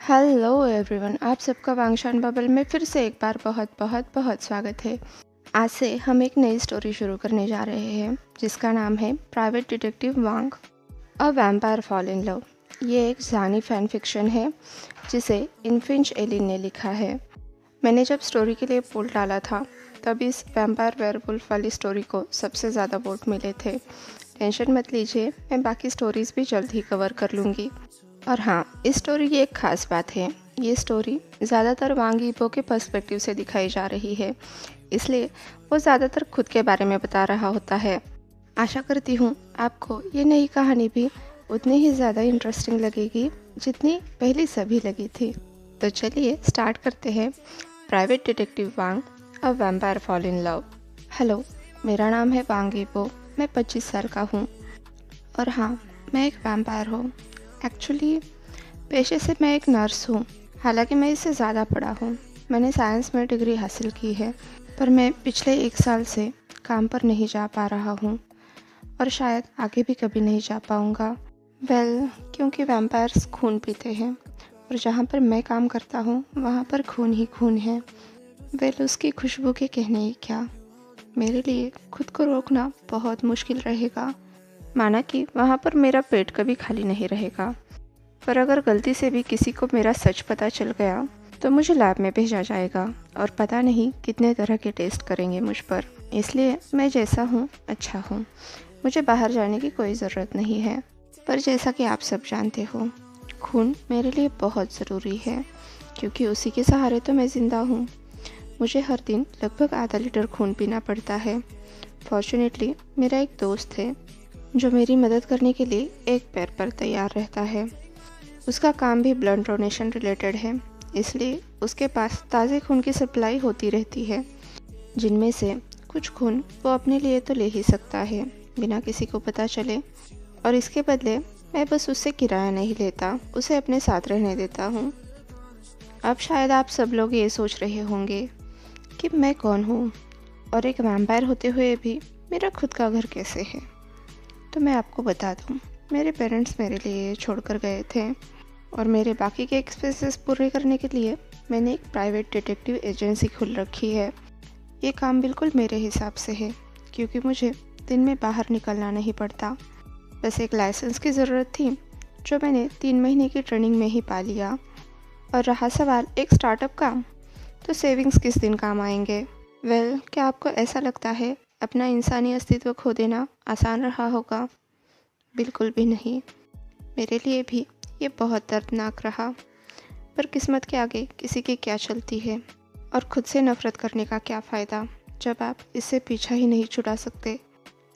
Hello everyone, आप सबका वांगशान bubble में फिर से एक बार बहुत बहुत बहुत स्वागत है। आज से हम एक नई स्टोरी शुरू करने जा रहे हैं जिसका नाम है private detective Wang a vampire fall in love. ये एक जानी फैन फिक्शन है जिसे इनफिंच एलिन ने लिखा है। मैंने जब स्टोरी के लिए पोल डाला था तब इस वैम्पायर वेयरवुल्फ वाली स्टोरी को सबसे ज़्यादा वोट मिले थे। टेंशन मत लीजिए, मैं बाकी स्टोरीज़ भी जल्द ही कवर कर लूँगी। और हाँ, इस स्टोरी की एक ख़ास बात है, ये स्टोरी ज़्यादातर वांग यीबो के पर्सपेक्टिव से दिखाई जा रही है, इसलिए वो ज़्यादातर खुद के बारे में बता रहा होता है। आशा करती हूँ आपको ये नई कहानी भी उतनी ही ज़्यादा इंटरेस्टिंग लगेगी जितनी पहली सभी लगी थी। तो चलिए स्टार्ट करते हैं private detective Wang a vampire fall in love. Hello, मेरा नाम है वांग यीबो, मैं 25 साल का हूँ और हाँ, मैं एक वैम्पायर हूँ। एक्चुअली पेशे से मैं एक नर्स हूँ, हालांकि मैं इससे ज़्यादा पढ़ा हूँ। मैंने साइंस में डिग्री हासिल की है, पर मैं पिछले 1 साल से काम पर नहीं जा पा रहा हूँ और शायद आगे भी कभी नहीं जा पाऊँगा। क्योंकि वैम्पायर्स खून पीते हैं और जहाँ पर मैं काम करता हूँ वहाँ पर खून ही खून है। उसकी खुशबू के कहने ही क्या, मेरे लिए खुद को रोकना बहुत मुश्किल रहेगा। माना कि वहाँ पर मेरा पेट कभी खाली नहीं रहेगा, पर अगर गलती से भी किसी को मेरा सच पता चल गया तो मुझे लैब में भेजा जाएगा और पता नहीं कितने तरह के टेस्ट करेंगे मुझ पर। इसलिए मैं जैसा हूँ अच्छा हूँ, मुझे बाहर जाने की कोई ज़रूरत नहीं है। पर जैसा कि आप सब जानते हो, खून मेरे लिए बहुत ज़रूरी है क्योंकि उसी के सहारे तो मैं ज़िंदा हूँ। मुझे हर दिन लगभग आधा लीटर खून पीना पड़ता है। फॉर्चुनेटली मेरा एक दोस्त है जो मेरी मदद करने के लिए एक पैर पर तैयार रहता है। उसका काम भी ब्लड डोनेशन रिलेटेड है, इसलिए उसके पास ताज़े खून की सप्लाई होती रहती है, जिनमें से कुछ खून वो अपने लिए तो ले ही सकता है बिना किसी को पता चले, और इसके बदले मैं बस उससे किराया नहीं लेता, उसे अपने साथ रहने देता हूँ। अब शायद आप सब लोग ये सोच रहे होंगे कि मैं कौन हूँ और एक वैम्पायर होते हुए भी मेरा खुद का घर कैसे है। तो मैं आपको बता दूँ, मेरे पेरेंट्स मेरे लिए छोड़कर गए थे और मेरे बाकी के एक्सपेंसेस पूरे करने के लिए मैंने एक प्राइवेट डिटेक्टिव एजेंसी खोल रखी है। ये काम बिल्कुल मेरे हिसाब से है क्योंकि मुझे दिन में बाहर निकलना नहीं पड़ता। बस एक लाइसेंस की ज़रूरत थी जो मैंने 3 महीने की ट्रेनिंग में ही पा लिया। और रहा सवाल एक स्टार्टअप का, तो सेविंग्स किस दिन काम आएंगे। क्या आपको ऐसा लगता है अपना इंसानी अस्तित्व खो देना आसान रहा होगा? बिल्कुल भी नहीं। मेरे लिए भी ये बहुत दर्दनाक रहा, पर किस्मत के आगे किसी की क्या चलती है, और खुद से नफरत करने का क्या फ़ायदा जब आप इससे पीछा ही नहीं छुड़ा सकते।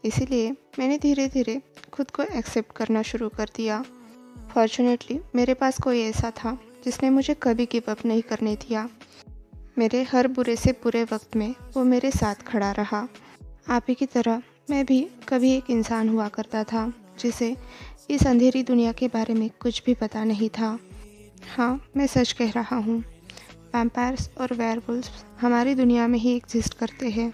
इसीलिए मैंने धीरे धीरे खुद को एक्सेप्ट करना शुरू कर दिया। फॉर्चुनेटली मेरे पास कोई ऐसा था जिसने मुझे कभी गिव अप नहीं करने दिया। मेरे हर बुरे से बुरे वक्त में वो मेरे साथ खड़ा रहा। आप ही की तरह मैं भी कभी एक इंसान हुआ करता था जिसे इस अंधेरी दुनिया के बारे में कुछ भी पता नहीं था। हाँ, मैं सच कह रहा हूँ, वैम्पायर्स और वेयरवुल्व्स हमारी दुनिया में ही एग्जिस्ट करते हैं,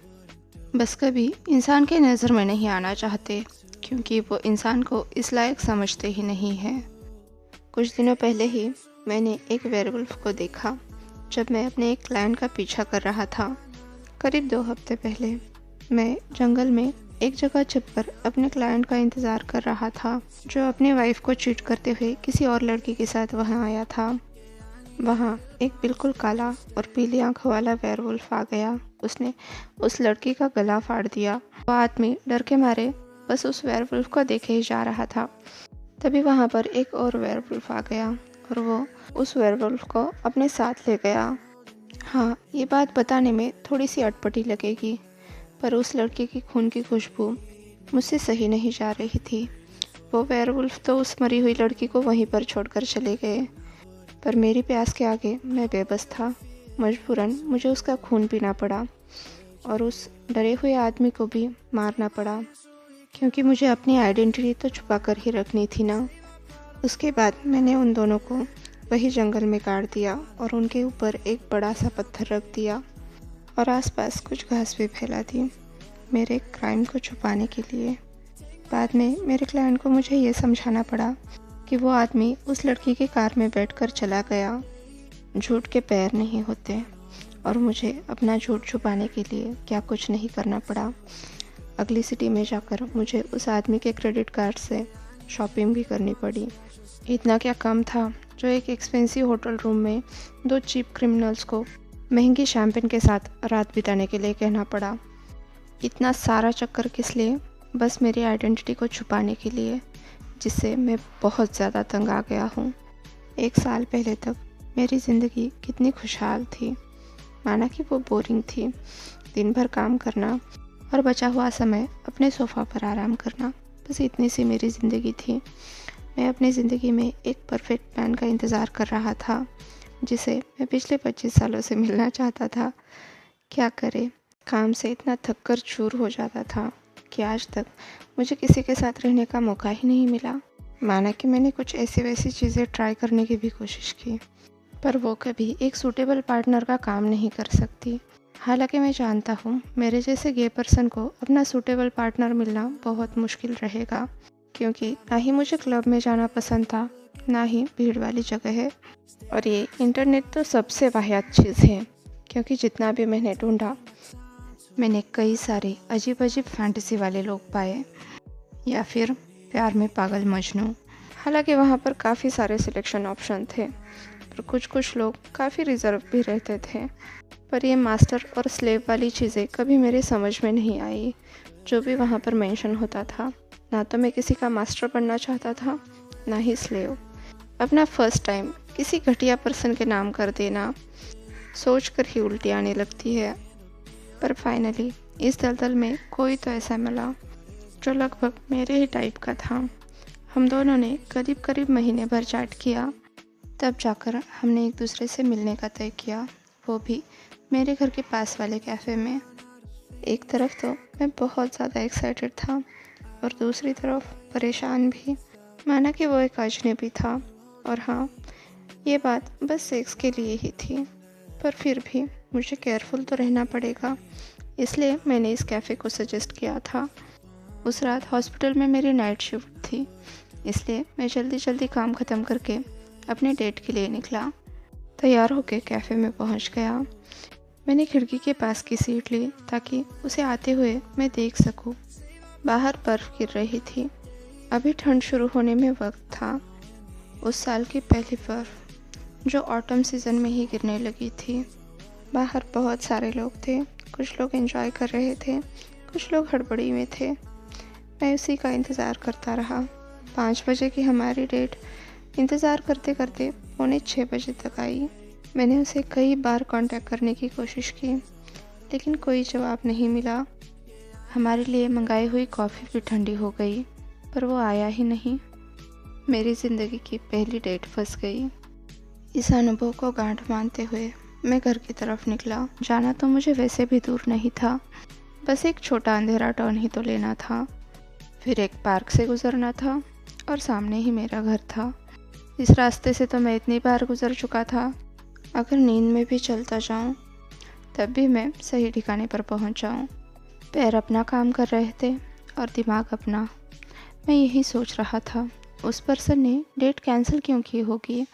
बस कभी इंसान के नज़र में नहीं आना चाहते क्योंकि वो इंसान को इस लायक समझते ही नहीं हैं। कुछ दिनों पहले ही मैंने एक वेयरवुल्फ को देखा जब मैं अपने एक क्लाइंट का पीछा कर रहा था। करीब 2 हफ्ते पहले मैं जंगल में एक जगह छिपकर अपने क्लाइंट का इंतज़ार कर रहा था जो अपनी वाइफ को चीट करते हुए किसी और लड़की के साथ वहाँ आया था। वहाँ एक बिल्कुल काला और पीली आंखों वाला वेयरवुल्फ आ गया। उसने उस लड़की का गला फाड़ दिया। वो आदमी डर के मारे बस उस वेयरवुल्फ को देखे ही जा रहा था। तभी वहाँ पर एक और वेयरवुल्फ आ गया और वो उस वेयरवुल्फ को अपने साथ ले गया। हाँ, ये बात बताने में थोड़ी सी अटपटी लगेगी, पर उस लड़के की खून की खुशबू मुझसे सही नहीं जा रही थी। वो वेयरवुल्फ तो उस मरी हुई लड़की को वहीं पर छोड़कर चले गए, पर मेरी प्यास के आगे मैं बेबस था। मजबूरन मुझे उसका खून पीना पड़ा और उस डरे हुए आदमी को भी मारना पड़ा क्योंकि मुझे अपनी आइडेंटिटी तो छुपा कर ही रखनी थी ना। उसके बाद मैंने उन दोनों को वही जंगल में गाड़ दिया और उनके ऊपर एक बड़ा सा पत्थर रख दिया और आसपास कुछ घास भी फैला दी मेरे क्राइम को छुपाने के लिए। बाद में मेरे क्लाइंट को मुझे ये समझाना पड़ा कि वो आदमी उस लड़की के कार में बैठकर चला गया। झूठ के पैर नहीं होते और मुझे अपना झूठ छुपाने के लिए क्या कुछ नहीं करना पड़ा। अगली सिटी में जाकर मुझे उस आदमी के क्रेडिट कार्ड से शॉपिंग भी करनी पड़ी। इतना क्या कम था जो एक एक्सपेंसिव होटल रूम में 2 चीप क्रिमिनल्स को महंगी शैम्पेन के साथ रात बिताने के लिए कहना पड़ा। इतना सारा चक्कर किस लिए? बस मेरी आइडेंटिटी को छुपाने के लिए, जिससे मैं बहुत ज़्यादा तंग आ गया हूँ। 1 साल पहले तक मेरी ज़िंदगी कितनी खुशहाल थी। माना कि वो बोरिंग थी, दिन भर काम करना और बचा हुआ समय अपने सोफ़ा पर आराम करना, बस इतनी सी मेरी ज़िंदगी थी। मैं अपनी ज़िंदगी में एक परफेक्ट मैन का इंतज़ार कर रहा था, जिसे मैं पिछले 25 सालों से मिलना चाहता था। क्या करे, काम से इतना थक कर चूर हो जाता था कि आज तक मुझे किसी के साथ रहने का मौका ही नहीं मिला। माना कि मैंने कुछ ऐसी वैसी चीज़ें ट्राई करने की भी कोशिश की, पर वो कभी एक सूटेबल पार्टनर का काम नहीं कर सकती। हालांकि मैं जानता हूँ मेरे जैसे गे पर्सन को अपना सूटेबल पार्टनर मिलना बहुत मुश्किल रहेगा, क्योंकि ना ही मुझे क्लब में जाना पसंद था, ना ही भीड़ वाली जगह है। और ये इंटरनेट तो सबसे वाहियात चीज़ है, क्योंकि जितना भी मैंने ढूंढा, मैंने कई सारे अजीब अजीब फैंटेसी वाले लोग पाए, या फिर प्यार में पागल मजनू। हालांकि वहाँ पर काफ़ी सारे सिलेक्शन ऑप्शन थे, पर कुछ लोग काफ़ी रिजर्व भी रहते थे। पर ये मास्टर और स्लेव वाली चीज़ें कभी मेरे समझ में नहीं आई। जो भी वहाँ पर मेंशन होता था, ना तो मैं किसी का मास्टर बनना चाहता था, ना ही स्लेव। अपना फर्स्ट टाइम किसी घटिया पर्सन के नाम कर देना सोच कर ही उल्टी आने लगती है। पर फाइनली इस दलदल में कोई तो ऐसा मिला जो लगभग मेरे ही टाइप का था। हम दोनों ने करीब करीब महीने भर चैट किया, तब जाकर हमने एक दूसरे से मिलने का तय किया, वो भी मेरे घर के पास वाले कैफ़े में। एक तरफ तो मैं बहुत ज़्यादा एक्साइटेड था और दूसरी तरफ परेशान भी। माना कि वो एक अजनबी था, और हाँ, ये बात बस सेक्स के लिए ही थी, पर फिर भी मुझे केयरफुल तो रहना पड़ेगा, इसलिए मैंने इस कैफ़े को सजेस्ट किया था। उस रात हॉस्पिटल में मेरी नाइट शिफ्ट थी, इसलिए मैं जल्दी जल्दी काम ख़त्म करके अपने डेट के लिए निकला। तैयार होकर कैफ़े में पहुंच गया। मैंने खिड़की के पास की सीट ली ताकि उसे आते हुए मैं देख सकूं। बाहर बर्फ़ गिर रही थी। अभी ठंड शुरू होने में वक्त था। उस साल की पहली बर्फ़ जो ऑटम सीज़न में ही गिरने लगी थी। बाहर बहुत सारे लोग थे, कुछ लोग एंजॉय कर रहे थे, कुछ लोग हड़बड़ी में थे। मैं उसी का इंतज़ार करता रहा। 5 बजे की हमारी डेट इंतज़ार करते करते 5:45 बजे तक आई। मैंने उसे कई बार कांटेक्ट करने की कोशिश की, लेकिन कोई जवाब नहीं मिला। हमारे लिए मंगाई हुई कॉफ़ी भी ठंडी हो गई, पर वो आया ही नहीं। मेरी ज़िंदगी की पहली डेट फंस गई। इस अनुभव को गांठ मानते हुए मैं घर की तरफ निकला। जाना तो मुझे वैसे भी दूर नहीं था, बस एक छोटा अंधेरा टर्न ही तो लेना था। फिर एक पार्क से गुजरना था और सामने ही मेरा घर था। इस रास्ते से तो मैं इतनी बार गुजर चुका था, अगर नींद में भी चलता जाऊं तब भी मैं सही ठिकाने पर पहुंच जाऊं। पैर अपना काम कर रहे थे और दिमाग अपना। मैं यही सोच रहा था, उस पर्सन ने डेट कैंसिल क्यों की होगी।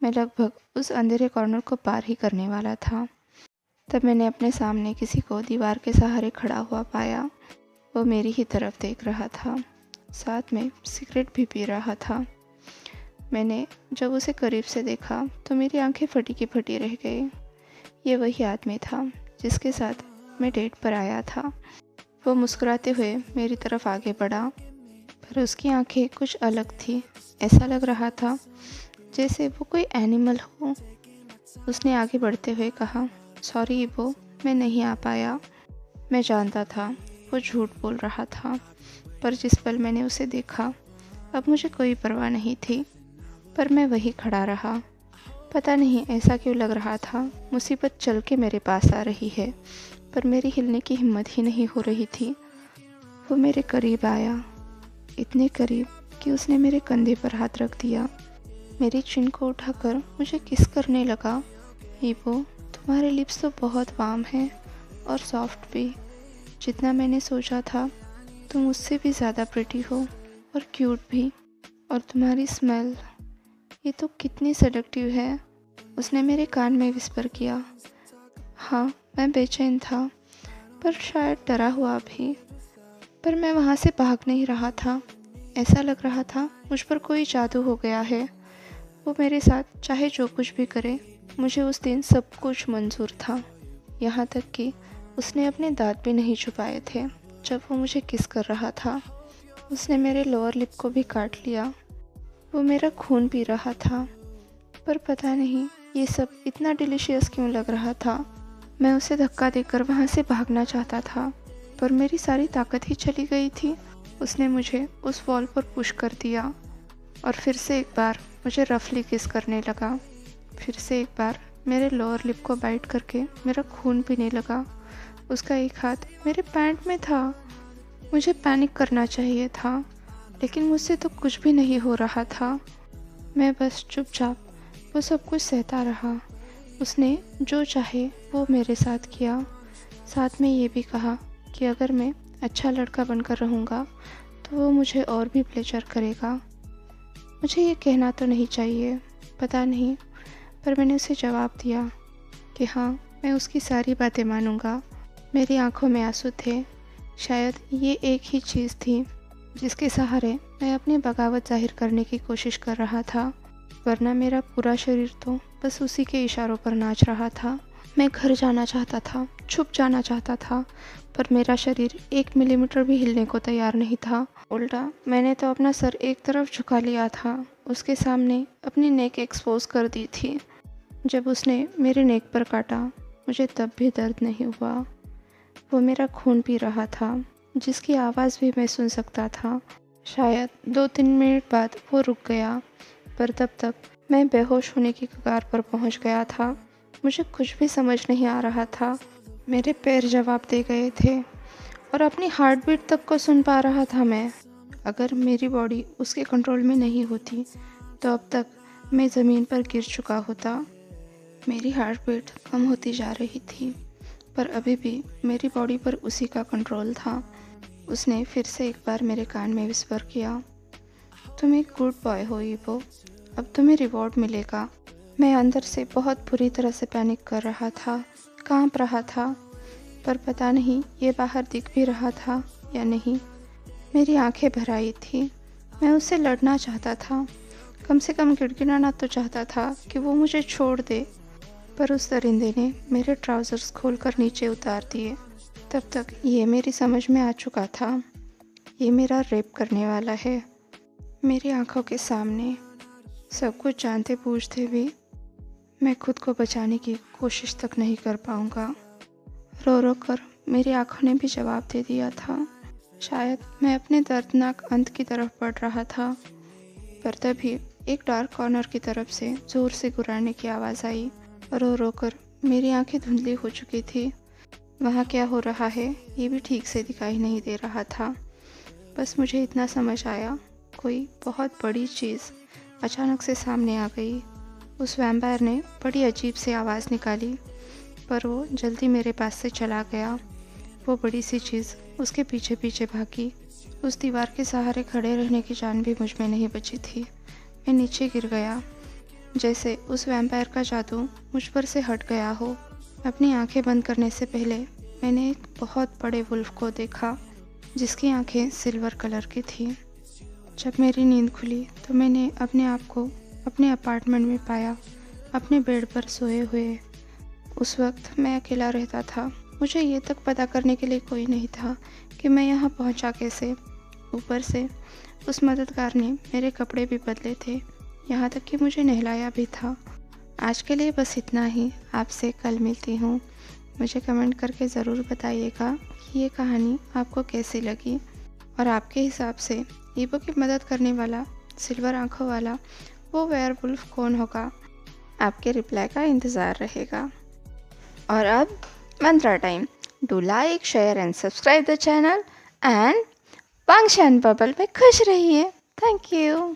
मैं लगभग उस अंधेरे कॉर्नर को पार ही करने वाला था, तब मैंने अपने सामने किसी को दीवार के सहारे खड़ा हुआ पाया। वो मेरी ही तरफ देख रहा था, साथ में सिगरेट भी पी रहा था। मैंने जब उसे करीब से देखा तो मेरी आंखें फटी की फटी रह गई। ये वही आदमी था जिसके साथ मैं डेट पर आया था। वो मुस्कुराते हुए मेरी तरफ आगे बढ़ा, पर उसकी आंखें कुछ अलग थी। ऐसा लग रहा था जैसे वो कोई एनिमल हो। उसने आगे बढ़ते हुए कहा, सॉरी इबो, मैं नहीं आ पाया। मैं जानता था वो झूठ बोल रहा था, पर जिस पल मैंने उसे देखा अब मुझे कोई परवाह नहीं थी। पर मैं वही खड़ा रहा। पता नहीं ऐसा क्यों लग रहा था, मुसीबत चल के मेरे पास आ रही है, पर मेरी हिलने की हिम्मत ही नहीं हो रही थी। वो मेरे करीब आया, इतने करीब कि उसने मेरे कंधे पर हाथ रख दिया। मेरी चिन को उठाकर मुझे किस करने लगा। ईबो, तुम्हारे लिप्स तो बहुत वार्म हैं और सॉफ्ट भी। जितना मैंने सोचा था, तुम उससे भी ज़्यादा प्रिटी हो और क्यूट भी। और तुम्हारी स्मेल ये तो कितनी सेडक्टिव है, उसने मेरे कान में विस्पर किया। हाँ, मैं बेचैन था, पर शायद डरा हुआ भी। पर मैं वहाँ से भाग नहीं रहा था। ऐसा लग रहा था मुझ पर कोई जादू हो गया है। वो मेरे साथ चाहे जो कुछ भी करे, मुझे उस दिन सब कुछ मंजूर था। यहाँ तक कि उसने अपने दांत भी नहीं छुपाए थे जब वो मुझे किस कर रहा था। उसने मेरे लोअर लिप को भी काट लिया। वो मेरा खून पी रहा था, पर पता नहीं ये सब इतना डिलीशियस क्यों लग रहा था। मैं उसे धक्का देकर वहाँ से भागना चाहता था, पर मेरी सारी ताकत ही चली गई थी। उसने मुझे उस वॉल पर पुश कर दिया और फिर से एक बार मुझे रफली किस करने लगा। फिर से एक बार मेरे लोअर लिप को बाइट करके मेरा खून पीने लगा। उसका एक हाथ मेरे पैंट में था। मुझे पैनिक करना चाहिए था, लेकिन मुझसे तो कुछ भी नहीं हो रहा था। मैं बस चुपचाप वो सब कुछ सहता रहा। उसने जो चाहे वो मेरे साथ किया। साथ में ये भी कहा कि अगर मैं अच्छा लड़का बनकर रहूँगा तो वो मुझे और भी प्लेजर करेगा। मुझे ये कहना तो नहीं चाहिए, पता नहीं, पर मैंने उसे जवाब दिया कि हाँ, मैं उसकी सारी बातें मानूंगा। मेरी आंखों में आंसू थे। शायद ये एक ही चीज़ थी जिसके सहारे मैं अपनी बगावत जाहिर करने की कोशिश कर रहा था, वरना मेरा पूरा शरीर तो बस उसी के इशारों पर नाच रहा था। मैं घर जाना चाहता था, छुप जाना चाहता था, पर मेरा शरीर 1 मिलीमीटर भी हिलने को तैयार नहीं था। उल्टा मैंने तो अपना सर एक तरफ झुका लिया था, उसके सामने अपनी नेक एक्सपोज कर दी थी। जब उसने मेरे नेक पर काटा, मुझे तब भी दर्द नहीं हुआ। वो मेरा खून पी रहा था, जिसकी आवाज़ भी मैं सुन सकता था। शायद 2-3 मिनट बाद वो रुक गया, पर तब तक मैं बेहोश होने की कगार पर पहुंच गया था। मुझे कुछ भी समझ नहीं आ रहा था। मेरे पैर जवाब दे गए थे और अपनी हार्ट बीट तक को सुन पा रहा था मैं। अगर मेरी बॉडी उसके कंट्रोल में नहीं होती तो अब तक मैं ज़मीन पर गिर चुका होता। मेरी हार्ट बीट कम होती जा रही थी, पर अभी भी मेरी बॉडी पर उसी का कंट्रोल था। उसने फिर से एक बार मेरे कान में विस्पर किया, तुम एक गुड बॉय हो ईवो, अब तुम्हें रिवॉर्ड मिलेगा। मैं अंदर से बहुत बुरी तरह से पैनिक कर रहा था, कांप रहा था, पर पता नहीं ये बाहर दिख भी रहा था या नहीं। मेरी आंखें भर आई थी। मैं उससे लड़ना चाहता था, कम से कम गिड़गिड़ाना तो चाहता था कि वो मुझे छोड़ दे, पर उस दरिंदे ने मेरे ट्राउज़र्स खोलकर नीचे उतार दिए। तब तक ये मेरी समझ में आ चुका था, ये मेरा रेप करने वाला है। मेरी आंखों के सामने सब कुछ जानते बूझते भी मैं खुद को बचाने की कोशिश तक नहीं कर पाऊंगा। रो रो कर मेरी आंखों ने भी जवाब दे दिया था। शायद मैं अपने दर्दनाक अंत की तरफ बढ़ रहा था, पर तभी एक डार्क कॉर्नर की तरफ से जोर से गुर्राने की आवाज़ आई। रो रो कर मेरी आंखें धुंधली हो चुकी थी। वहाँ क्या हो रहा है ये भी ठीक से दिखाई नहीं दे रहा था। बस मुझे इतना समझ आया, कोई बहुत बड़ी चीज़ अचानक से सामने आ गई। उस वैम्पायर ने बड़ी अजीब सी आवाज़ निकाली, पर वो जल्दी मेरे पास से चला गया। वो बड़ी सी चीज़ उसके पीछे पीछे भागी। उस दीवार के सहारे खड़े रहने की जान भी मुझ में नहीं बची थी। मैं नीचे गिर गया, जैसे उस वैम्पायर का जादू मुझ पर से हट गया हो। अपनी आंखें बंद करने से पहले मैंने एक बहुत बड़े वुल्फ को देखा, जिसकी आंखें सिल्वर कलर की थी। जब मेरी नींद खुली तो मैंने अपने आप को अपने अपार्टमेंट में पाया, अपने बेड पर सोए हुए। उस वक्त मैं अकेला रहता था। मुझे ये तक पता करने के लिए कोई नहीं था कि मैं यहाँ पहुँचा कैसे। ऊपर से उस मददगार ने मेरे कपड़े भी बदले थे, यहाँ तक कि मुझे नहलाया भी था। आज के लिए बस इतना ही। आपसे कल मिलती हूँ। मुझे कमेंट करके ज़रूर बताइएगा कि ये कहानी आपको कैसी लगी और आपके हिसाब से ईवो की मदद करने वाला सिल्वर आंखों वाला वो वेयरवुल्फ कौन होगा। आपके रिप्लाई का इंतज़ार रहेगा। और अब मंत्रा time. Do like, share and subscribe the channel and function bubble में खुश रहिए। Thank you.